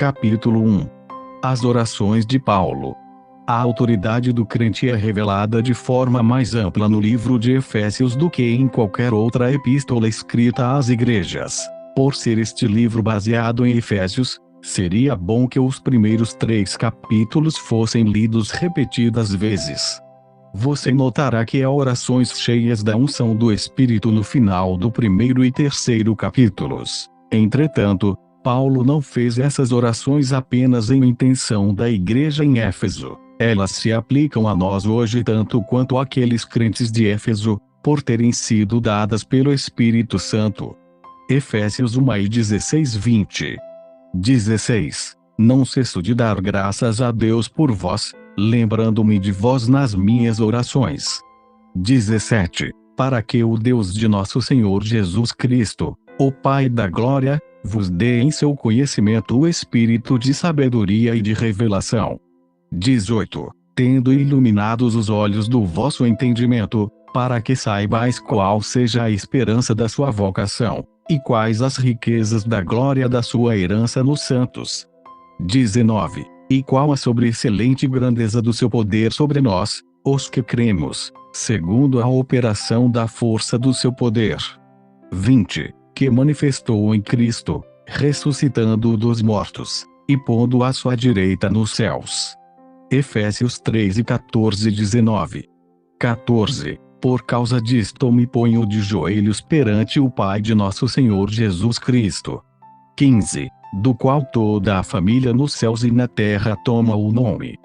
Capítulo 1. As orações de Paulo. A autoridade do crente é revelada de forma mais ampla no livro de Efésios do que em qualquer outra epístola escrita às igrejas. Por ser este livro baseado em Efésios, seria bom que os primeiros 3 capítulos fossem lidos repetidas vezes. Você notará que há orações cheias da unção do Espírito no final do 1º e 3º capítulos. Entretanto, Paulo não fez essas orações apenas em intenção da igreja em Éfeso. Elas se aplicam a nós hoje tanto quanto àqueles crentes de Éfeso, por terem sido dadas pelo Espírito Santo. Efésios 1:16-20. 16. Não cesso de dar graças a Deus por vós, lembrando-me de vós nas minhas orações. 17. Para que o Deus de nosso Senhor Jesus Cristo, o Pai da Glória, vos dê em seu conhecimento o espírito de sabedoria e de revelação. 18. Tendo iluminados os olhos do vosso entendimento, para que saibais qual seja a esperança da sua vocação, e quais as riquezas da glória da sua herança nos santos. 19. E qual a sobreexcelente grandeza do seu poder sobre nós, os que cremos, segundo a operação da força do seu poder. 20. Que manifestou em Cristo, ressuscitando-o dos mortos, e pondo-o à sua direita nos céus. Efésios 3:14-19. 14. Por causa disto me ponho de joelhos perante o Pai de nosso Senhor Jesus Cristo. 15. Do qual toda a família nos céus e na terra toma o nome.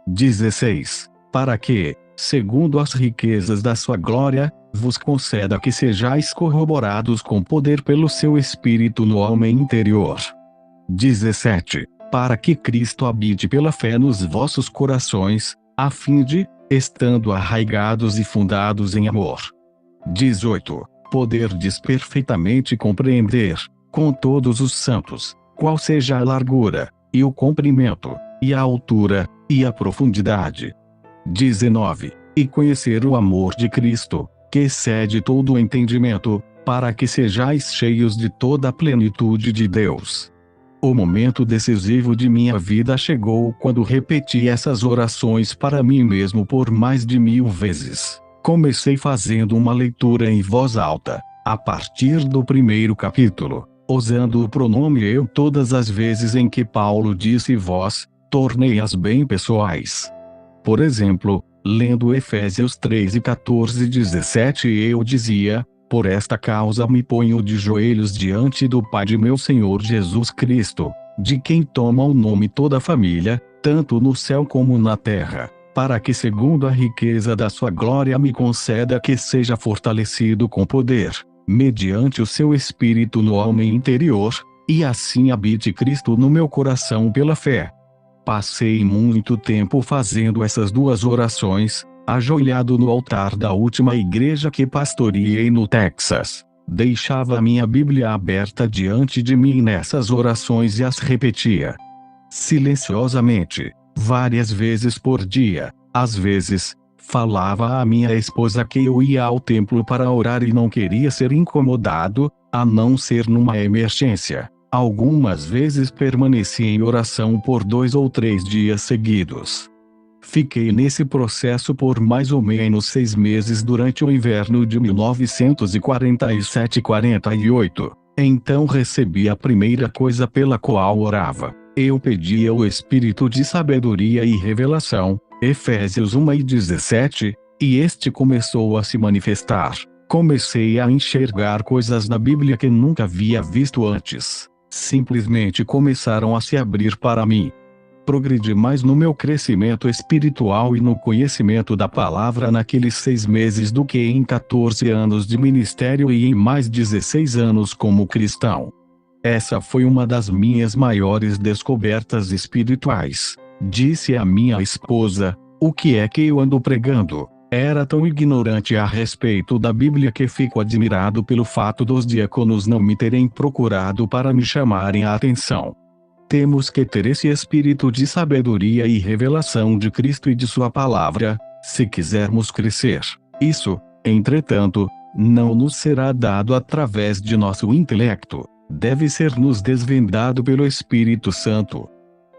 16. Para que, segundo as riquezas da sua glória, vos conceda que sejais corroborados com poder pelo seu Espírito no homem interior. 17. Para que Cristo habite pela fé nos vossos corações, a fim de, estando arraigados e fundados em amor. 18. Poderdes perfeitamente compreender, com todos os santos, qual seja a largura, e o comprimento, e a altura, e a profundidade. 19. E conhecer o amor de Cristo, que excede todo o entendimento, para que sejais cheios de toda a plenitude de Deus. O momento decisivo de minha vida chegou quando repeti essas orações para mim mesmo por mais de 1000 vezes. Comecei fazendo uma leitura em voz alta, a partir do 1º capítulo, usando o pronome eu todas as vezes em que Paulo disse vós, tornei-as bem pessoais. Por exemplo, lendo Efésios 3:14-17 eu dizia, por esta causa me ponho de joelhos diante do Pai de meu Senhor Jesus Cristo, de quem toma o nome toda a família, tanto no céu como na terra, para que segundo a riqueza da sua glória me conceda que seja fortalecido com poder, mediante o seu Espírito no homem interior, e assim habite Cristo no meu coração pela fé. Passei muito tempo fazendo essas 2 orações, ajoelhado no altar da última igreja que pastoreei no Texas. Deixava minha Bíblia aberta diante de mim nessas orações e as repetia silenciosamente, várias vezes por dia. Às vezes, falava à minha esposa que eu ia ao templo para orar e não queria ser incomodado, a não ser numa emergência. Algumas vezes permaneci em oração por 2 ou 3 dias seguidos. Fiquei nesse processo por mais ou menos 6 meses durante o inverno de 1947-48. Então recebi a primeira coisa pela qual orava. Eu pedia o espírito de sabedoria e revelação, Efésios 1:17, e este começou a se manifestar. Comecei a enxergar coisas na Bíblia que nunca havia visto antes. Simplesmente começaram a se abrir para mim. Progredi mais no meu crescimento espiritual e no conhecimento da palavra naqueles 6 meses do que em 14 anos de ministério e em mais 16 anos como cristão. Essa foi uma das minhas maiores descobertas espirituais. Disse a minha esposa, o que é que eu ando pregando? Era tão ignorante a respeito da Bíblia que fico admirado pelo fato dos diáconos não me terem procurado para me chamarem a atenção. Temos que ter esse espírito de sabedoria e revelação de Cristo e de sua palavra, se quisermos crescer. Isso, entretanto, não nos será dado através de nosso intelecto. deve ser nos desvendado pelo Espírito Santo.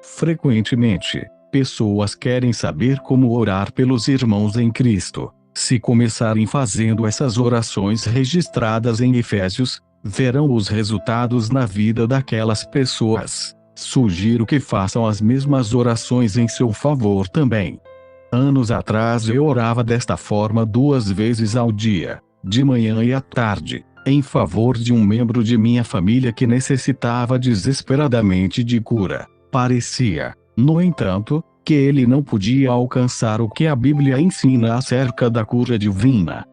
Frequentemente, pessoas querem saber como orar pelos irmãos em Cristo. Se começarem fazendo essas orações registradas em Efésios, verão os resultados na vida daquelas pessoas. Sugiro que façam as mesmas orações em seu favor também. Anos atrás eu orava desta forma 2 vezes ao dia, de manhã e à tarde, em favor de um membro de minha família que necessitava desesperadamente de cura. Parecia, no entanto, que ele não podia alcançar o que a Bíblia ensina acerca da cura divina.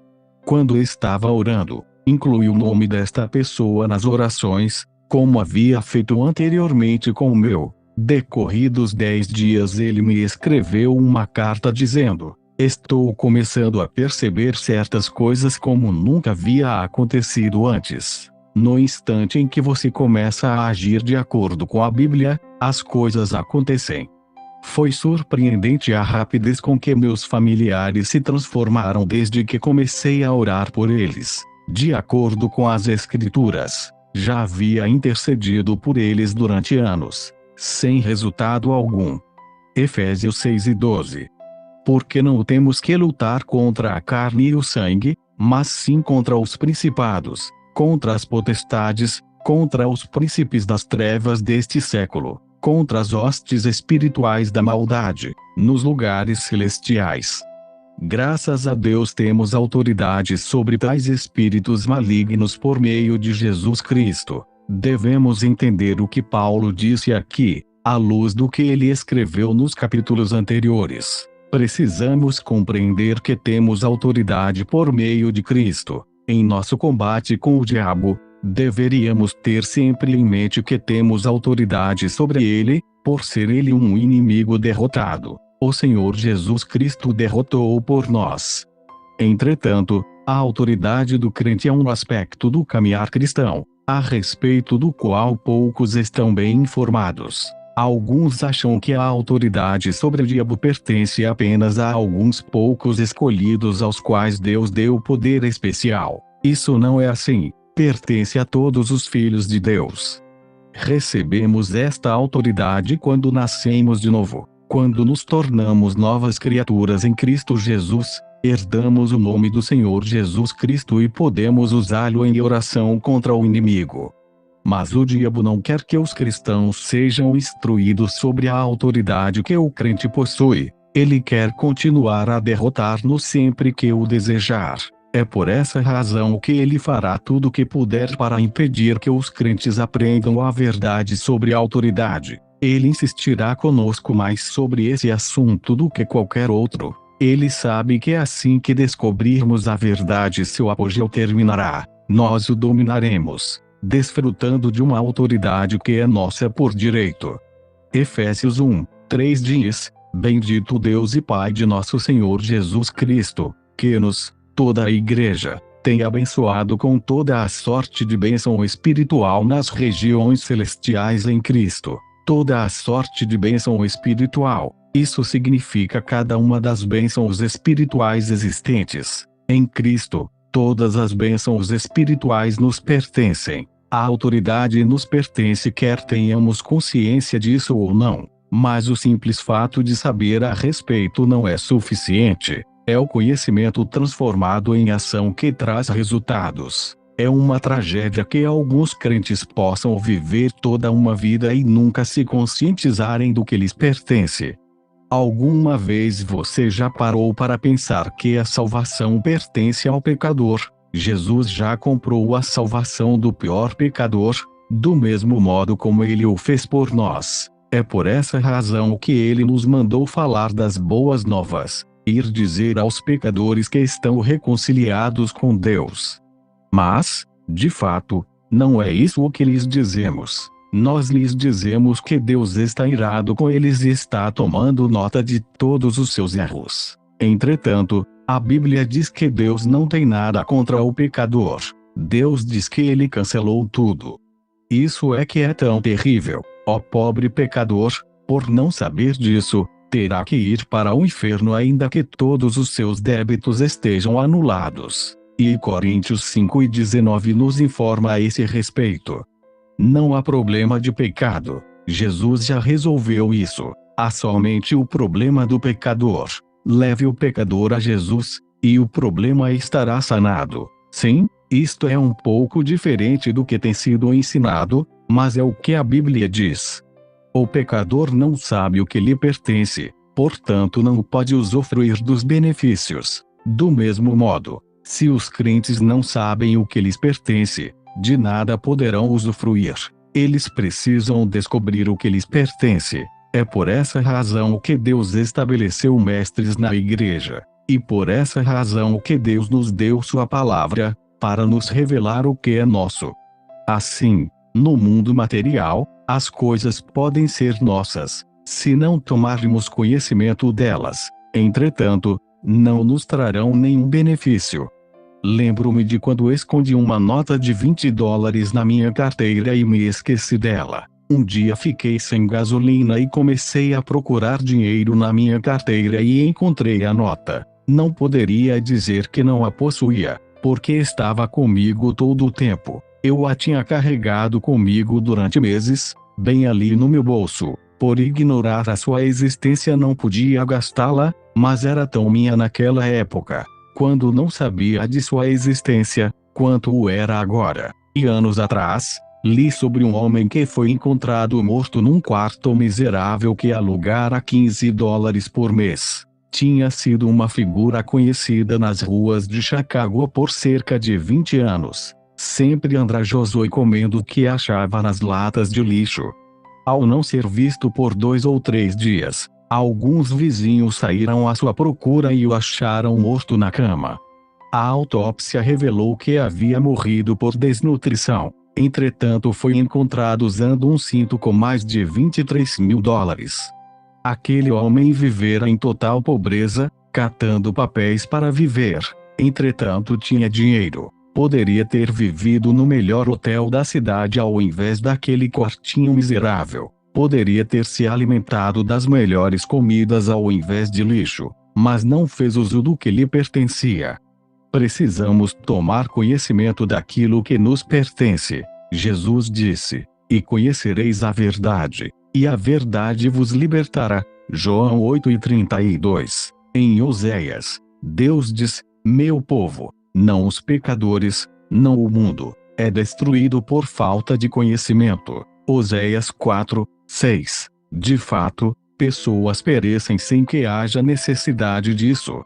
Quando estava orando, incluí o nome desta pessoa nas orações, como havia feito anteriormente com o meu. Decorridos 10 dias ele me escreveu uma carta dizendo: estou começando a perceber certas coisas como nunca havia acontecido antes. No instante em que você começa a agir de acordo com a Bíblia, as coisas acontecem. Foi surpreendente a rapidez com que meus familiares se transformaram desde que comecei a orar por eles. De acordo com as Escrituras, já havia intercedido por eles durante anos, sem resultado algum. Efésios 6:12. Porque não temos que lutar contra a carne e o sangue, mas sim contra os principados, contra as potestades, contra os príncipes das trevas deste século, contra as hostes espirituais da maldade, nos lugares celestiais. Graças a Deus temos autoridade sobre tais espíritos malignos por meio de Jesus Cristo. Devemos entender o que Paulo disse aqui, à luz do que ele escreveu nos capítulos anteriores. Precisamos compreender que temos autoridade por meio de Cristo. Em nosso combate com o diabo, deveríamos ter sempre em mente que temos autoridade sobre ele, por ser ele um inimigo derrotado. O Senhor Jesus Cristo derrotou-o por nós. Entretanto, a autoridade do crente é um aspecto do caminhar cristão, a respeito do qual poucos estão bem informados. Alguns acham que a autoridade sobre o diabo pertence apenas a alguns poucos escolhidos aos quais Deus deu poder especial. Isso não é assim, pertence a todos os filhos de Deus. Recebemos esta autoridade quando nascemos de novo, quando nos tornamos novas criaturas em Cristo Jesus, herdamos o nome do Senhor Jesus Cristo e podemos usá-lo em oração contra o inimigo. Mas o diabo não quer que os cristãos sejam instruídos sobre a autoridade que o crente possui. Ele quer continuar a derrotar-nos sempre que o desejar. É por essa razão que ele fará tudo o que puder para impedir que os crentes aprendam a verdade sobre a autoridade. Ele insistirá conosco mais sobre esse assunto do que qualquer outro. Ele sabe que assim que descobrirmos a verdade, seu apogeu terminará. Nós o dominaremos, desfrutando de uma autoridade que é nossa por direito. Efésios 1:3 diz: Bendito Deus e Pai de nosso Senhor Jesus Cristo, que nos, toda a Igreja, tem abençoado com toda a sorte de bênção espiritual nas regiões celestiais em Cristo. Toda a sorte de bênção espiritual, isso significa cada uma das bênçãos espirituais existentes. Em Cristo, todas as bênçãos espirituais nos pertencem. A autoridade nos pertence quer tenhamos consciência disso ou não, mas o simples fato de saber a respeito não é suficiente. É o conhecimento transformado em ação que traz resultados. É uma tragédia que alguns crentes possam viver toda uma vida e nunca se conscientizarem do que lhes pertence. Alguma vez você já parou para pensar que a salvação pertence ao pecador? Jesus já comprou a salvação do pior pecador, do mesmo modo como ele o fez por nós. É por essa razão que ele nos mandou falar das boas novas, ir dizer aos pecadores que estão reconciliados com Deus. Mas, de fato, não é isso o que lhes dizemos. Nós lhes dizemos que Deus está irado com eles e está tomando nota de todos os seus erros. Entretanto, a Bíblia diz que Deus não tem nada contra o pecador. Deus diz que ele cancelou tudo. Isso é que é tão terrível. Ó pobre pecador, por não saber disso, terá que ir para o inferno ainda que todos os seus débitos estejam anulados. E Coríntios 5:19 nos informa a esse respeito. Não há problema de pecado. Jesus já resolveu isso. Há somente o problema do pecador. Leve o pecador a Jesus, e o problema estará sanado. Sim, isto é um pouco diferente do que tem sido ensinado, mas é o que a Bíblia diz. O pecador não sabe o que lhe pertence, portanto não pode usufruir dos benefícios. Do mesmo modo, se os crentes não sabem o que lhes pertence, de nada poderão usufruir. Eles precisam descobrir o que lhes pertence. É por essa razão que Deus estabeleceu mestres na igreja. E por essa razão que Deus nos deu sua palavra, para nos revelar o que é nosso. Assim, no mundo material, as coisas podem ser nossas, se não tomarmos conhecimento delas. Entretanto, não nos trarão nenhum benefício. Lembro-me de quando escondi uma nota de $20 na minha carteira e me esqueci dela. Um dia fiquei sem gasolina e comecei a procurar dinheiro na minha carteira e encontrei a nota. Não poderia dizer que não a possuía, porque estava comigo todo o tempo. Eu a tinha carregado comigo durante meses, bem ali no meu bolso. Por ignorar a sua existência não podia gastá-la, mas era tão minha naquela época, quando não sabia de sua existência, quanto o era agora. E anos atrás, li sobre um homem que foi encontrado morto num quarto miserável que alugara $15 por mês. Tinha sido uma figura conhecida nas ruas de Chicago por cerca de 20 anos. Sempre andrajoso e comendo o que achava nas latas de lixo. Ao não ser visto por 2 ou 3 dias, alguns vizinhos saíram à sua procura e o acharam morto na cama. A autópsia revelou que havia morrido por desnutrição. Entretanto, foi encontrado usando um cinto com mais de $23.000. Aquele homem vivera em total pobreza, catando papéis para viver. Entretanto, tinha dinheiro. Poderia ter vivido no melhor hotel da cidade ao invés daquele quartinho miserável. Poderia ter se alimentado das melhores comidas ao invés de lixo, mas não fez uso do que lhe pertencia. Precisamos tomar conhecimento daquilo que nos pertence. Jesus disse: "E conhecereis a verdade, e a verdade vos libertará." João 8:32. Em Oséias, Deus diz: "Meu povo, não os pecadores, não o mundo, é destruído por falta de conhecimento." Oséias 4:6. De fato, pessoas perecem sem que haja necessidade disso.